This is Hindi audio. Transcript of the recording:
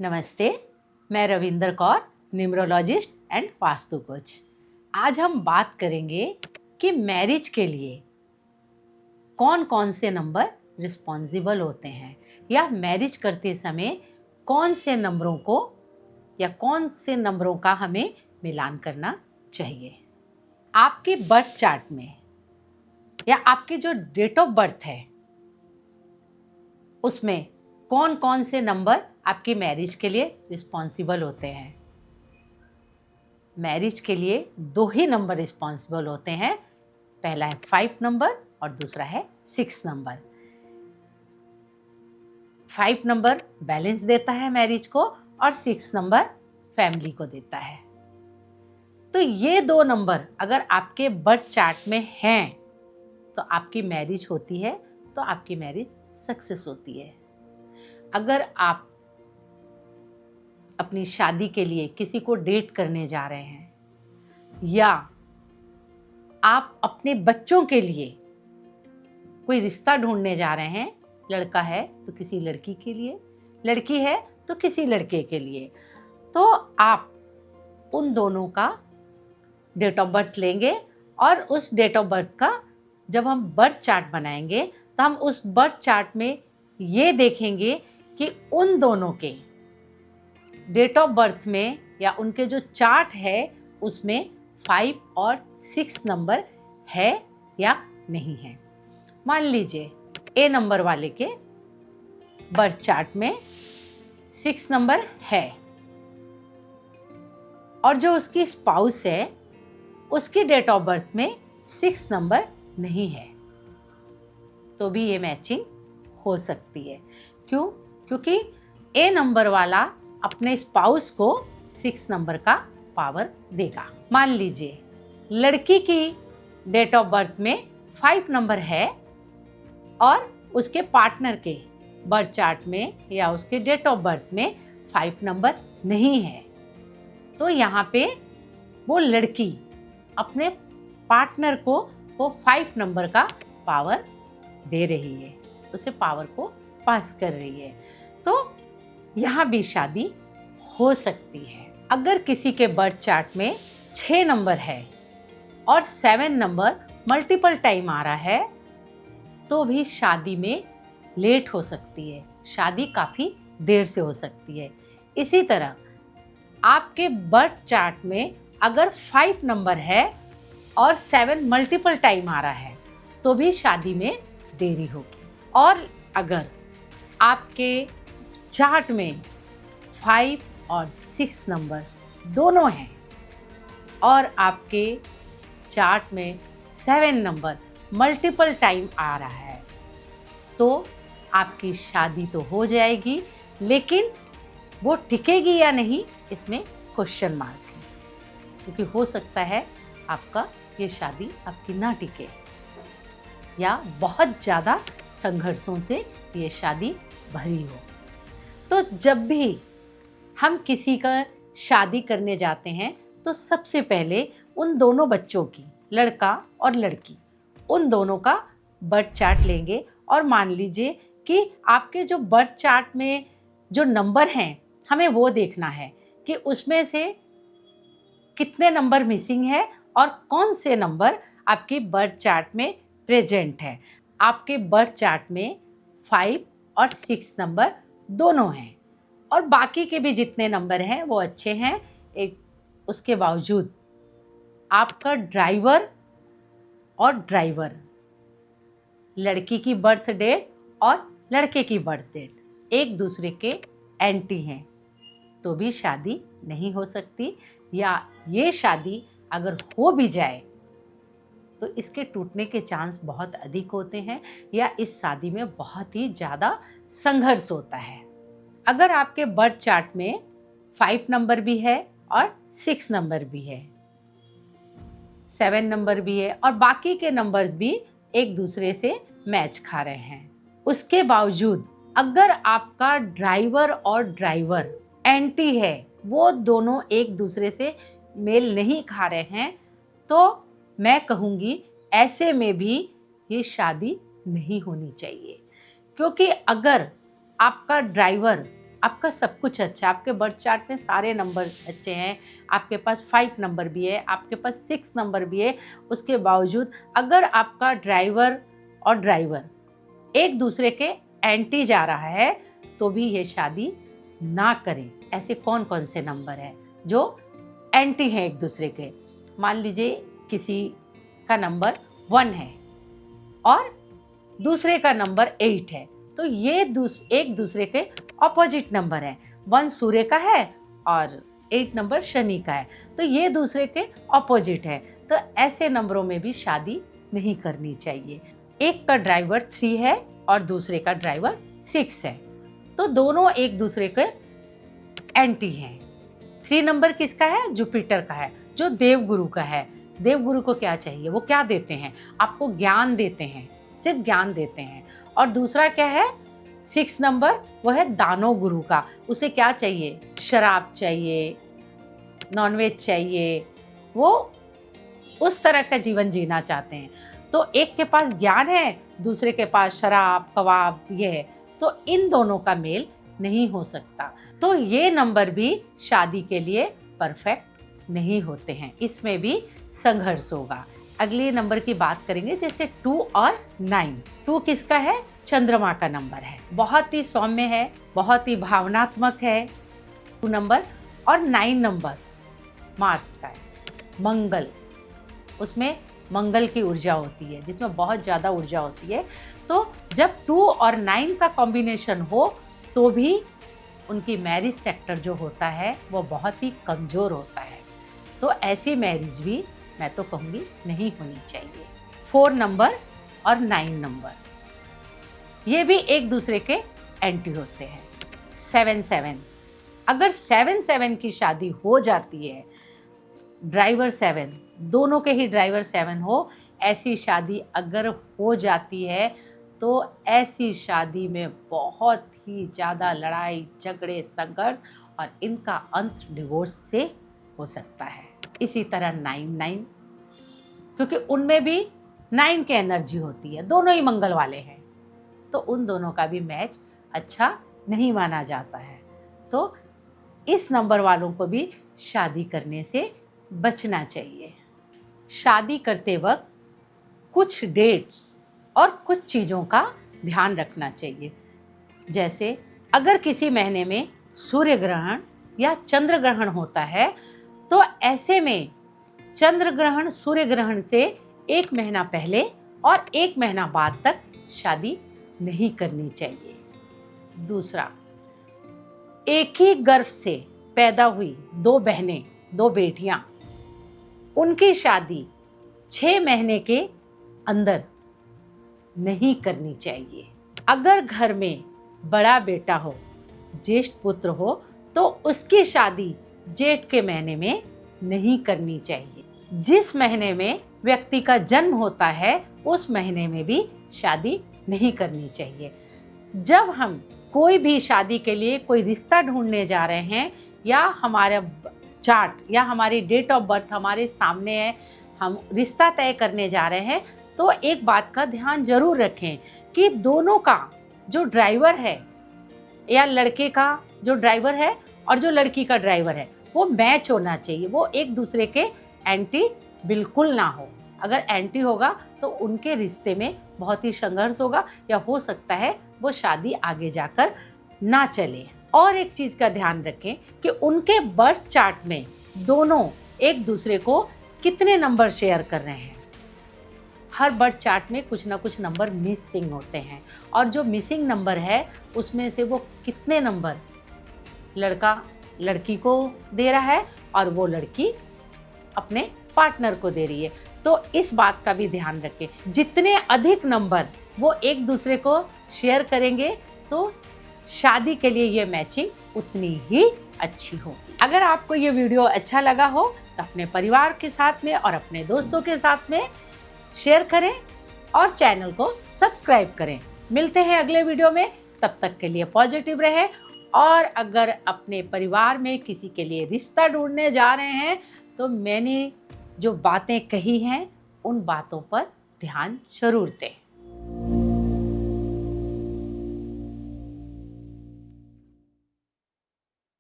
नमस्ते, मैं Ravinder Kaur, numerologist and vastu coach. आज हम बात करेंगे कि मैरिज के लिए कौन कौन से नंबर रिस्पॉन्सिबल होते हैं या मैरिज करते समय कौन से नंबरों को या कौन से नंबरों का हमें मिलान करना चाहिए। आपके बर्थ चार्ट में या आपके जो डेट ऑफ बर्थ है उसमें कौन कौन से नंबर आपकी मैरिज के लिए रिस्पॉन्सिबल होते हैं। मैरिज के लिए 2 ही नंबर रिस्पॉन्सिबल होते हैं। पहला है 5 नंबर और दूसरा है 6 नंबर। 5 नंबर बैलेंस देता है मैरिज को और 6 नंबर फैमिली को देता है। तो ये 2 नंबर अगर आपके बर्थ चार्ट में हैं तो आपकी मैरिज होती है, तो आपकी मैरिज सक्सेस होती है। अगर आप अपनी शादी के लिए किसी को डेट करने जा रहे हैं या आप अपने बच्चों के लिए कोई रिश्ता ढूंढने जा रहे हैं, लड़का है तो किसी लड़की के लिए, लड़की है तो किसी लड़के के लिए, तो आप उन दोनों का डेट ऑफ बर्थ लेंगे और उस डेट ऑफ बर्थ का जब हम बर्थ चार्ट बनाएंगे तो हम उस बर्थ चार्ट में ये देखेंगे कि उन दोनों के डेट ऑफ बर्थ में या उनके जो चार्ट है उसमें 5 और 6 नंबर है या नहीं है। मान लीजिए ए नंबर वाले के बर्थ चार्ट में 6 नंबर है और जो उसकी स्पाउस है उसकी डेट ऑफ बर्थ में 6 नंबर नहीं है, तो भी ये मैचिंग हो सकती है। क्यों? क्योंकि ए नंबर वाला अपने स्पाउस को 6 नंबर का पावर देगा। मान लीजिए लड़की की डेट ऑफ बर्थ में 5 नंबर है और उसके पार्टनर के बर्थ चार्ट में या उसके डेट ऑफ बर्थ में 5 नंबर नहीं है, तो यहाँ पे वो लड़की अपने पार्टनर को वो 5 नंबर का पावर दे रही है, उसे पावर को पास कर रही है। तो यहाँ भी शादी हो सकती है। अगर किसी के बर्थ चार्ट में 6 नंबर है और 7 नंबर मल्टीपल टाइम आ रहा है तो भी शादी में लेट हो सकती है, शादी काफ़ी देर से हो सकती है। इसी तरह आपके बर्थ चार्ट में अगर 5 नंबर है और 7 मल्टीपल टाइम आ रहा है तो भी शादी में देरी होगी। और अगर आपके चार्ट में 5 और 6 नंबर दोनों हैं और आपके चार्ट में 7 नंबर मल्टीपल टाइम आ रहा है तो आपकी शादी तो हो जाएगी, लेकिन वो टिकेगी या नहीं इसमें क्वेश्चन मार्क है, क्योंकि हो सकता है आपका ये शादी आपकी ना टिके या बहुत ज़्यादा संघर्षों से ये शादी भरी हो। तो जब भी हम किसी का शादी करने जाते हैं तो सबसे पहले उन दोनों बच्चों की, लड़का और लड़की, उन दोनों का बर्थ चार्ट लेंगे और मान लीजिए कि आपके जो बर्थ चार्ट में जो नंबर हैं हमें वो देखना है कि उसमें से कितने नंबर मिसिंग है और कौन से नंबर आपकी बर्थ चार्ट में प्रेजेंट है। आपके बर्थ चार्ट में 5 और 6 नंबर दोनों हैं और बाकी के भी जितने नंबर हैं वो अच्छे हैं। उसके बावजूद आपका ड्राइवर और ड्राइवर, लड़की की बर्थ डेट और लड़के की बर्थ डेट एक दूसरे के एंटी हैं तो भी शादी नहीं हो सकती, या ये शादी अगर हो भी जाए तो इसके टूटने के चांस बहुत अधिक होते हैं या इस शादी में बहुत ही ज़्यादा संघर्ष होता है। अगर आपके बर्थ चार्ट में 5 नंबर भी है और 6 नंबर भी है, 7 नंबर भी है और बाकी के नंबर्स भी एक दूसरे से मैच खा रहे हैं, उसके बावजूद अगर आपका ड्राइवर और ड्राइवर एंटी है, वो दोनों एक दूसरे से मेल नहीं खा रहे हैं, तो मैं कहूँगी ऐसे में भी ये शादी नहीं होनी चाहिए। क्योंकि अगर आपका ड्राइवर आपका सब कुछ अच्छा है, आपके बर्थ चार्ट में सारे नंबर अच्छे हैं, आपके पास 5 नंबर भी है, आपके पास 6 नंबर भी है, उसके बावजूद अगर आपका ड्राइवर और ड्राइवर एक दूसरे के एंटी जा रहा है तो भी ये शादी ना करें। ऐसे कौन कौन से नंबर हैं जो एंटी हैं एक दूसरे के? मान लीजिए किसी का नंबर 1 है और दूसरे का नंबर 8 है, तो ये एक दूसरे के ऑपोजिट नंबर है। 1 सूर्य का है और 8 नंबर शनि का है, तो ये दूसरे के ऑपोजिट है। तो ऐसे नंबरों में भी शादी नहीं करनी चाहिए। एक का ड्राइवर 3 है और दूसरे का ड्राइवर 6 है, तो दोनों एक दूसरे के एंटी हैं। 3 नंबर किसका है? जुपिटर का है, जो देवगुरु का है। देवगुरु को क्या चाहिए? वो क्या देते हैं? आपको ज्ञान देते हैं, सिर्फ ज्ञान देते हैं। और दूसरा क्या है? 6 नंबर, वो है दानव गुरु का। उसे क्या चाहिए? शराब चाहिए, नॉनवेज चाहिए, वो उस तरह का जीवन जीना चाहते हैं। तो एक के पास ज्ञान है, दूसरे के पास शराब कबाब ये है, तो इन दोनों का मेल नहीं हो सकता। तो ये नंबर भी शादी के लिए परफेक्ट नहीं होते हैं, इसमें भी संघर्ष होगा। अगले नंबर की बात करेंगे, जैसे 2 और 9। 2 किसका है? चंद्रमा का नंबर है, बहुत ही सौम्य है, बहुत ही भावनात्मक है 2 नंबर। और 9 नंबर मार्स का है, मंगल, उसमें मंगल की ऊर्जा होती है, जिसमें बहुत ज़्यादा ऊर्जा होती है। तो जब 2 और 9 का कॉम्बिनेशन हो तो भी उनकी मैरिज सेक्टर जो होता है वो बहुत ही कमज़ोर होता है। तो ऐसी मैरिज भी मैं तो कहूँगी नहीं होनी चाहिए। 4 नंबर और 9 नंबर ये भी एक दूसरे के एंटी होते हैं। 7 अगर 7 की शादी हो जाती है, ड्राइवर 7, दोनों के ही ड्राइवर 7 हो, ऐसी शादी अगर हो जाती है तो ऐसी शादी में बहुत ही ज़्यादा लड़ाई झगड़े संघर्ष और इनका अंत डिवोर्स से हो सकता है। इसी तरह 9 क्योंकि उनमें भी 9 की एनर्जी होती है, दोनों ही मंगल वाले हैं, तो उन दोनों का भी मैच अच्छा नहीं माना जाता है। तो इस नंबर वालों को भी शादी करने से बचना चाहिए। शादी करते वक्त कुछ डेट्स और कुछ चीज़ों का ध्यान रखना चाहिए। जैसे अगर किसी महीने में सूर्य ग्रहण या चंद्र ग्रहण होता है तो ऐसे में चंद्र ग्रहण सूर्य ग्रहण से 1 महीना पहले और 1 महीना बाद तक शादी नहीं करनी चाहिए। दूसरा, एक ही गर्भ से पैदा हुई 2 बहनें, 2 बेटियां, उनकी शादी 6 महीने के अंदर नहीं करनी चाहिए। अगर घर में बड़ा बेटा हो, ज्येष्ठ पुत्र हो, तो उसकी शादी जेठ के महीने में नहीं करनी चाहिए। जिस महीने में व्यक्ति का जन्म होता है उस महीने में भी शादी नहीं करनी चाहिए। जब हम कोई भी शादी के लिए कोई रिश्ता ढूंढने जा रहे हैं या हमारा चार्ट या हमारी डेट ऑफ बर्थ हमारे सामने है, हम रिश्ता तय करने जा रहे हैं, तो एक बात का ध्यान जरूर रखें कि दोनों का जो ड्राइवर है या लड़के का जो ड्राइवर है और जो लड़की का ड्राइवर है वो मैच होना चाहिए, वो एक दूसरे के एंटी बिल्कुल ना हो। अगर एंटी होगा तो उनके रिश्ते में बहुत ही संघर्ष होगा या हो सकता है वो शादी आगे जाकर ना चले। और एक चीज़ का ध्यान रखें कि उनके बर्थ चार्ट में दोनों एक दूसरे को कितने नंबर शेयर कर रहे हैं। हर बर्थ चार्ट में कुछ ना कुछ नंबर मिसिंग होते हैं और जो मिसिंग नंबर है उसमें से वो कितने नंबर लड़का लड़की को दे रहा है और वो लड़की अपने पार्टनर को दे रही है। तो इस बात का भी ध्यान रखें, जितने अधिक नंबर वो एक दूसरे को शेयर करेंगे तो शादी के लिए ये मैचिंग उतनी ही अच्छी होगी। अगर आपको ये वीडियो अच्छा लगा हो तो अपने परिवार के साथ में और अपने दोस्तों के साथ में शेयर करें और चैनल को सब्सक्राइब करें। मिलते हैं अगले वीडियो में, तब तक के लिए पॉजिटिव रहें। और अगर अपने परिवार में किसी के लिए रिश्ता ढूंढने जा रहे हैं तो मैंने जो बातें कही हैं उन बातों पर ध्यान जरूर दें।